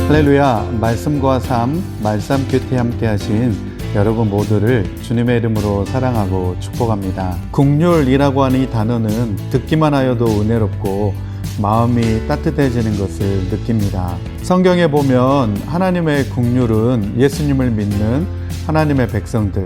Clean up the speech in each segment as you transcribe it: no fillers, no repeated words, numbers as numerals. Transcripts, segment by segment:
할렐루야, 말씀과 삶, 말씀 큐티 함께 하신 여러분 모두를 주님의 이름으로 사랑하고 축복합니다. 국률이라고 하는 이 단어는 듣기만 하여도 은혜롭고 마음이 따뜻해지는 것을 느낍니다. 성경에 보면 하나님의 국률은 예수님을 믿는 하나님의 백성들,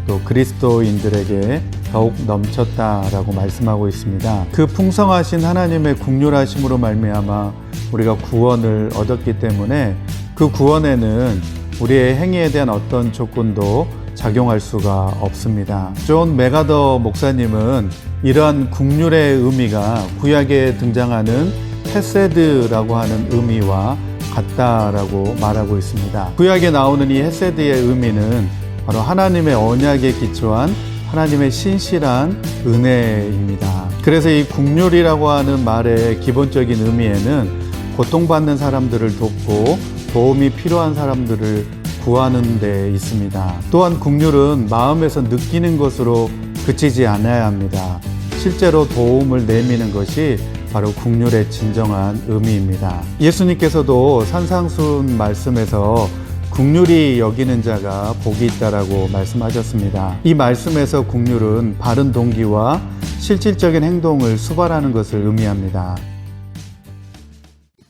또 그리스도인들에게 더욱 넘쳤다라고 말씀하고 있습니다. 그 풍성하신 하나님의 국률하심으로 말미암아 우리가 구원을 얻었기 때문에 그 구원에는 우리의 행위에 대한 어떤 조건도 작용할 수가 없습니다. 존 메가더 목사님은 이러한 국률의 의미가 구약에 등장하는 헤세드라고 하는 의미와 같다라고 말하고 있습니다. 구약에 나오는 이 헤세드의 의미는 바로 하나님의 언약에 기초한 하나님의 신실한 은혜입니다. 그래서 이 국률이라고 하는 말의 기본적인 의미에는 고통받는 사람들을 돕고 도움이 필요한 사람들을 구하는 데 있습니다. 또한 국률은 마음에서 느끼는 것으로 그치지 않아야 합니다. 실제로 도움을 내미는 것이 바로 국률의 진정한 의미입니다. 예수님께서도 산상순 말씀에서 국률이 여기는 자가 복이 있다라고 말씀하셨습니다. 이 말씀에서 국률은 바른 동기와 실질적인 행동을 수발하는 것을 의미합니다.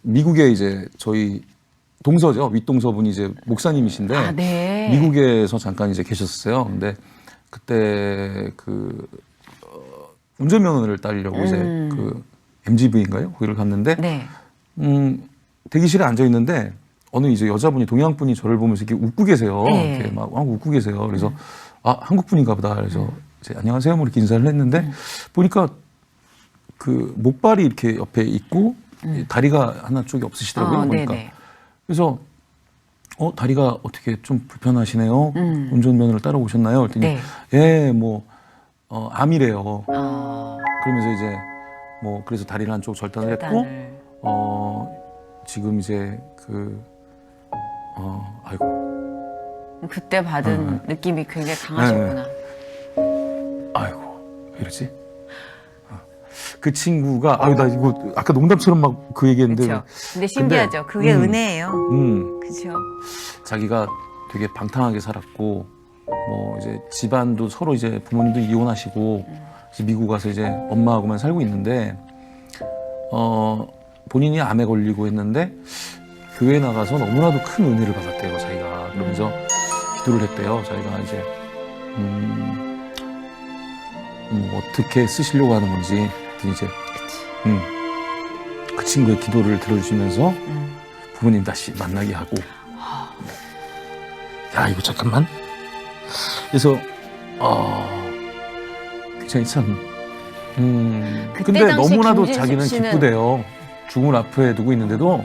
미국에 이제 저희 동서죠. 윗동서분이 이제 목사님이신데 네. 미국에서 잠깐 이제 계셨어요. 근데 그때 운전면허를 따려고 이제 MGV인가요? 거기를 갔는데 네. 대기실에 앉아 있는데 어느 이제 여자분이 동양 분이 저를 보면서 이렇게 웃고 계세요. 네. 이렇게 막 웃고 계세요. 그래서 아 한국 분인가 보다. 그래서 이제 안녕하세요. 뭐 이렇게 인사를 했는데 보니까 그 목발이 이렇게 옆에 있고 다리가 하나 쪽이 없으시더라고요. 보니까. 네네. 그래서 다리가 어떻게 좀 불편하시네요. 운전면허를 따러 오셨나요? 그랬더니 네. 예, 뭐 암이래요. 그러면서 이제 뭐 그래서 다리를 한쪽 절단을 했고 지금 이제 아이고 그때 받은 느낌이 굉장히 강하셨구나. 아이고 왜 이러지? 그 친구가 나 이거 아까 농담처럼 막 그 얘기했는데 그렇죠. 근데 신기하죠. 그게 은혜예요. 그렇죠. 자기가 되게 방탕하게 살았고 뭐 이제 집안도 서로 이제 부모님도 이혼하시고 이제 미국 가서 이제 엄마하고만 살고 있는데 본인이 암에 걸리고 했는데 교회 나가서 너무나도 큰 은혜를 받았대요. 자기가 그러면서 기도를 했대요. 자기가 이제 어떻게 쓰시려고 하는 건지 이제 그 친구의 기도를 들어주시면서 부모님 다시 만나게 하고 야 이거 잠깐만 그래서 굉장히 참 근데 너무나도 자기는 기쁘대요. 죽음을 앞에 두고 있는데도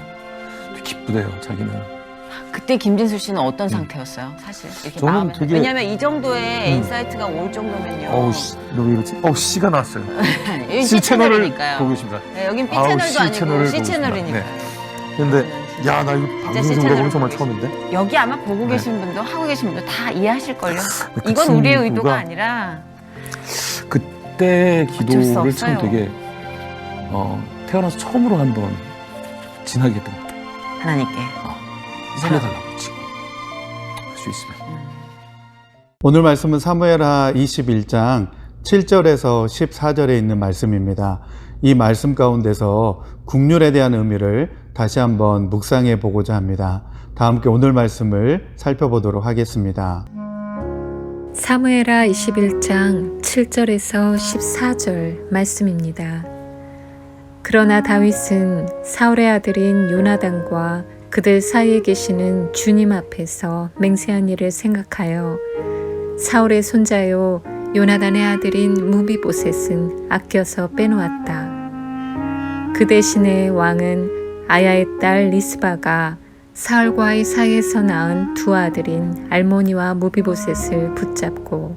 기쁘대요. 자기는. 그때 김진수 씨는 어떤 상태였어요? 사실 이렇게 저는 마음에. 되게 왜냐면 이 정도의 인사이트가 올 정도면요. 너 왜 이러지? 씨가 나왔어요. 여기 C 채널을 C채널이니까요. 보고 계십니다. 네, 여긴 B채널도 아니고 C채널이니까. 근데 야 나 이거 방송 생각은 정말 처음인데. 여기 아마 보고 계신 분도 하고 계신 분도 다 이해하실걸요. 그 이건 우리의 의도가 친구가 아니라 그때 어쩔 수 기도를 참 없어요. 되게 태어나서 처음으로 한번 진하게 했던 것 같아요. 하나님께. 살려달라고 지금 할 수 있으면. 오늘 말씀은 사무엘하 21장 7절에서 14절에 있는 말씀입니다. 이 말씀 가운데서 국률에 대한 의미를 다시 한번 묵상해 보고자 합니다. 다 함께 오늘 말씀을 살펴보도록 하겠습니다. 사무엘하 21장 7절에서 14절 말씀입니다. 그러나 다윗은 사울의 아들인 요나단과 그들 사이에 계시는 주님 앞에서 맹세한 일을 생각하여 사울의 손자요 요나단의 아들인 무비보셋은 아껴서 빼놓았다. 그 대신에 왕은 아야의 딸 리스바가 사울과의 사이에서 낳은 두 아들인 알모니와 무비보셋을 붙잡고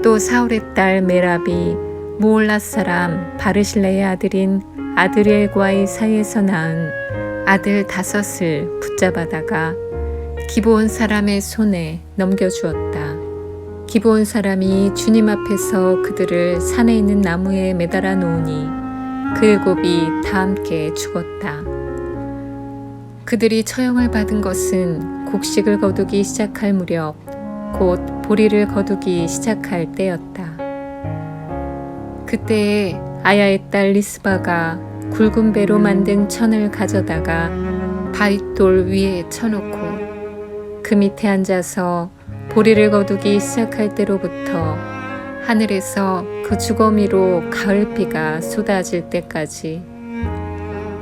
또 사울의 딸 메랍이 무올라 사람 바르실레의 아들인 아드리엘과의 사이에서 낳은 아들 5을 붙잡아다가 기브온 사람의 손에 넘겨주었다. 기브온 사람이 주님 앞에서 그들을 산에 있는 나무에 매달아 놓으니 그 7이 다 함께 죽었다. 그들이 처형을 받은 것은 곡식을 거두기 시작할 무렵 곧 보리를 거두기 시작할 때였다. 그때에 아야의 딸 리스바가 굵은 배로 만든 천을 가져다가 바윗돌 위에 쳐놓고 그 밑에 앉아서 보리를 거두기 시작할 때로부터 하늘에서 그 주거미로 가을비가 쏟아질 때까지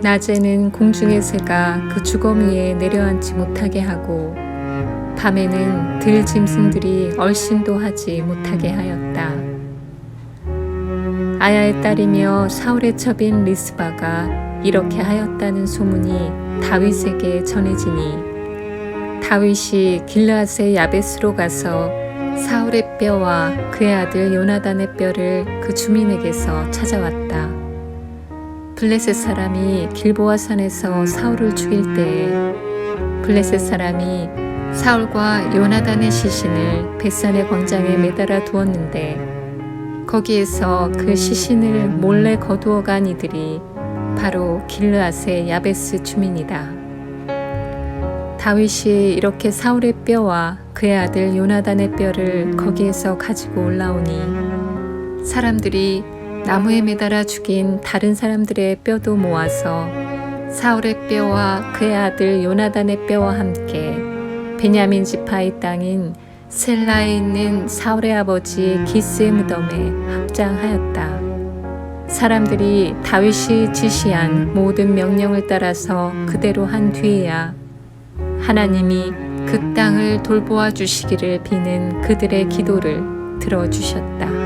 낮에는 공중의 새가 그 주거미에 내려앉지 못하게 하고 밤에는 들짐승들이 얼씬도 하지 못하게 하였다. 아야의 딸이며 사울의 첩인 리스바가 이렇게 하였다는 소문이 다윗에게 전해지니 다윗이 길르앗의 야베스로 가서 사울의 뼈와 그의 아들 요나단의 뼈를 그 주민에게서 찾아왔다. 블레셋 사람이 길보아 산에서 사울을 죽일 때에 블레셋 사람이 사울과 요나단의 시신을 벳산의 광장에 매달아 두었는데 거기에서 그 시신을 몰래 거두어 간 이들이 바로 길르앗의 야베스 주민이다. 다윗이 이렇게 사울의 뼈와 그의 아들 요나단의 뼈를 거기에서 가지고 올라오니 사람들이 나무에 매달아 죽인 다른 사람들의 뼈도 모아서 사울의 뼈와 그의 아들 요나단의 뼈와 함께 베냐민 지파의 땅인 셀라에 있는 사울의 아버지 기스의 무덤에 합장하였다. 사람들이 다윗이 지시한 모든 명령을 따라서 그대로 한 뒤에야 하나님이 그 땅을 돌보아 주시기를 비는 그들의 기도를 들어주셨다.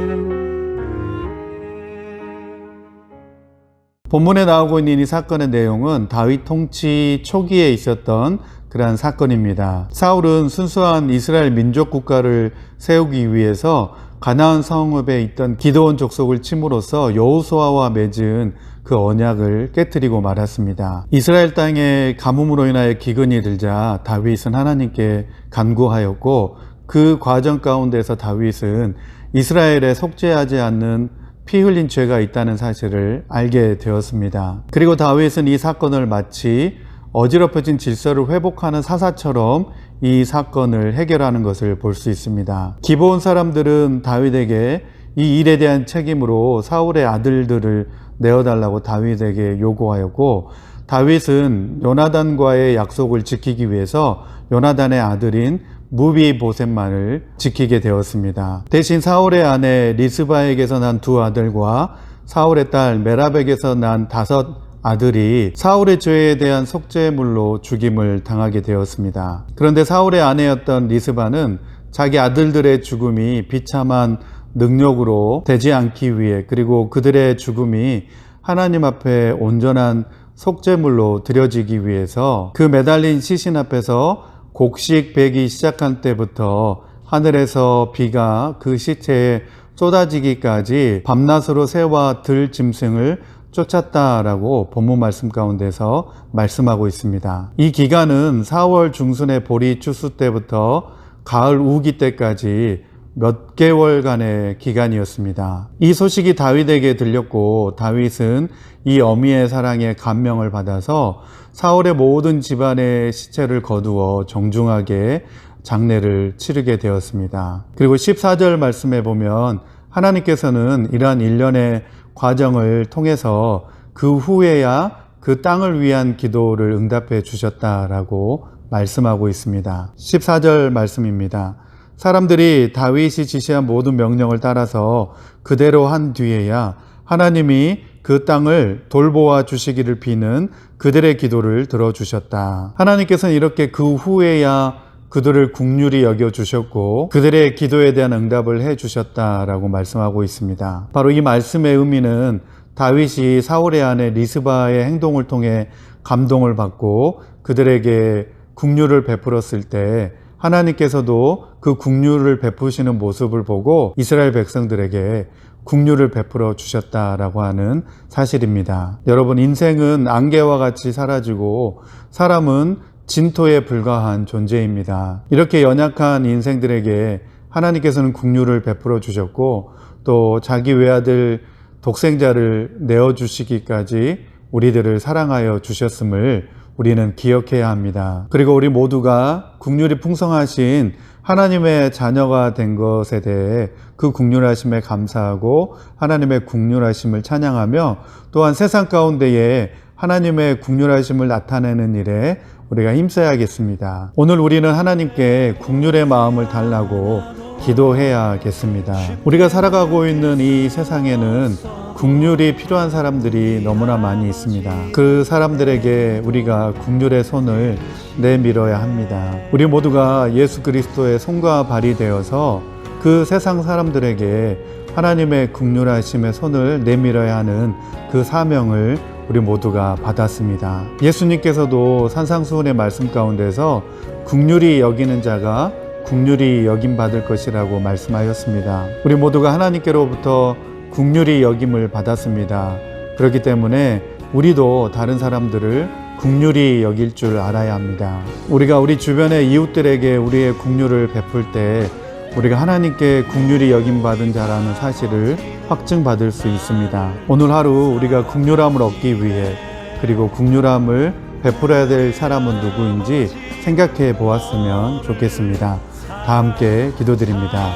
본문에 나오고 있는 이 사건의 내용은 다윗 통치 초기에 있었던 그러한 사건입니다. 사울은 순수한 이스라엘 민족 국가를 세우기 위해서 가나안 성읍에 있던 기드온 족속을 침으로써 여호수아와 맺은 그 언약을 깨뜨리고 말았습니다. 이스라엘 땅에 가뭄으로 인하여 기근이 들자 다윗은 하나님께 간구하였고 그 과정 가운데서 다윗은 이스라엘에 속죄하지 않는 피 흘린 죄가 있다는 사실을 알게 되었습니다. 그리고 다윗은 이 사건을 마치 어지럽혀진 질서를 회복하는 사사처럼 이 사건을 해결하는 것을 볼 수 있습니다. 기브온 사람들은 다윗에게 이 일에 대한 책임으로 사울의 아들들을 내어달라고 다윗에게 요구하였고 다윗은 요나단과의 약속을 지키기 위해서 요나단의 아들인 무비보셋만을 지키게 되었습니다. 대신 사울의 아내 리스바에게서 난 두 아들과 사울의 딸 메랍에게서 난 5 아들이 사울의 죄에 대한 속죄물로 죽임을 당하게 되었습니다. 그런데 사울의 아내였던 리스바는 자기 아들들의 죽음이 비참한 능력으로 되지 않기 위해 그리고 그들의 죽음이 하나님 앞에 온전한 속죄물로 드려지기 위해서 그 매달린 시신 앞에서 곡식 베기 시작한 때부터 하늘에서 비가 그 시체에 쏟아지기까지 밤낮으로 새와 들 짐승을 쫓았다라고 본문 말씀 가운데서 말씀하고 있습니다. 이 기간은 4월 중순의 보리 추수 때부터 가을 우기 때까지 몇 개월간의 기간이었습니다. 이 소식이 다윗에게 들렸고 다윗은 이 어미의 사랑에 감명을 받아서 사울의 모든 집안의 시체를 거두어 정중하게 장례를 치르게 되었습니다. 그리고 14절 말씀에 보면 하나님께서는 이러한 일련의 과정을 통해서 그 후에야 그 땅을 위한 기도를 응답해 주셨다라고 말씀하고 있습니다. 14절 말씀입니다. 사람들이 다윗이 지시한 모든 명령을 따라서 그대로 한 뒤에야 하나님이 그 땅을 돌보아 주시기를 비는 그들의 기도를 들어주셨다. 하나님께서는 이렇게 그 후에야 그들을 긍휼히 여겨주셨고 그들의 기도에 대한 응답을 해주셨다라고 말씀하고 있습니다. 바로 이 말씀의 의미는 다윗이 사울의 아내 리스바의 행동을 통해 감동을 받고 그들에게 긍휼을 베풀었을 때 하나님께서도 그 긍휼을 베푸시는 모습을 보고 이스라엘 백성들에게 긍휼을 베풀어 주셨다라고 하는 사실입니다. 여러분, 인생은 안개와 같이 사라지고 사람은 진토에 불과한 존재입니다. 이렇게 연약한 인생들에게 하나님께서는 긍휼을 베풀어 주셨고 또 자기 외아들 독생자를 내어주시기까지 우리들을 사랑하여 주셨음을 우리는 기억해야 합니다. 그리고 우리 모두가 국률이 풍성하신 하나님의 자녀가 된 것에 대해 그 국률하심에 감사하고 하나님의 국률하심을 찬양하며 또한 세상 가운데에 하나님의 국률하심을 나타내는 일에 우리가 힘써야겠습니다. 오늘 우리는 하나님께 국률의 마음을 달라고 기도해야겠습니다. 우리가 살아가고 있는 이 세상에는 국률이 필요한 사람들이 너무나 많이 있습니다. 그 사람들에게 우리가 국률의 손을 내밀어야 합니다. 우리 모두가 예수 그리스도의 손과 발이 되어서 그 세상 사람들에게 하나님의 국률하심의 손을 내밀어야 하는 그 사명을 우리 모두가 받았습니다. 예수님께서도 산상수훈의 말씀 가운데서 국률이 여기는 자가 국률이 여김받을 것이라고 말씀하였습니다. 우리 모두가 하나님께로부터 국률이 여김을 받았습니다. 그렇기 때문에 우리도 다른 사람들을 국률이 여길 줄 알아야 합니다. 우리가 우리 주변의 이웃들에게 우리의 국률을 베풀 때 우리가 하나님께 국률이 여김받은 자라는 사실을 확증받을 수 있습니다. 오늘 하루 우리가 국률함을 얻기 위해 그리고 국률함을 베풀어야 될 사람은 누구인지 생각해 보았으면 좋겠습니다. 다 함께 기도드립니다.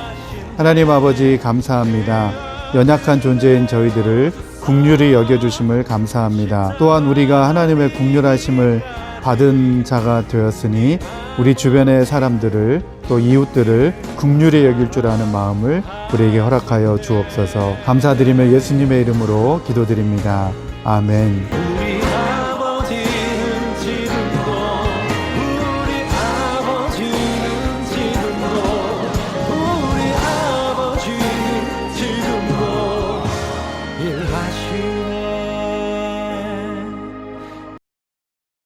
하나님 아버지 감사합니다. 연약한 존재인 저희들을 국률이 여겨주심을 감사합니다. 또한 우리가 하나님의 국률하심을 받은 자가 되었으니 우리 주변의 사람들을 또 이웃들을 국률이 여길 줄 아는 마음을 우리에게 허락하여 주옵소서. 감사드리며 예수님의 이름으로 기도드립니다. 아멘.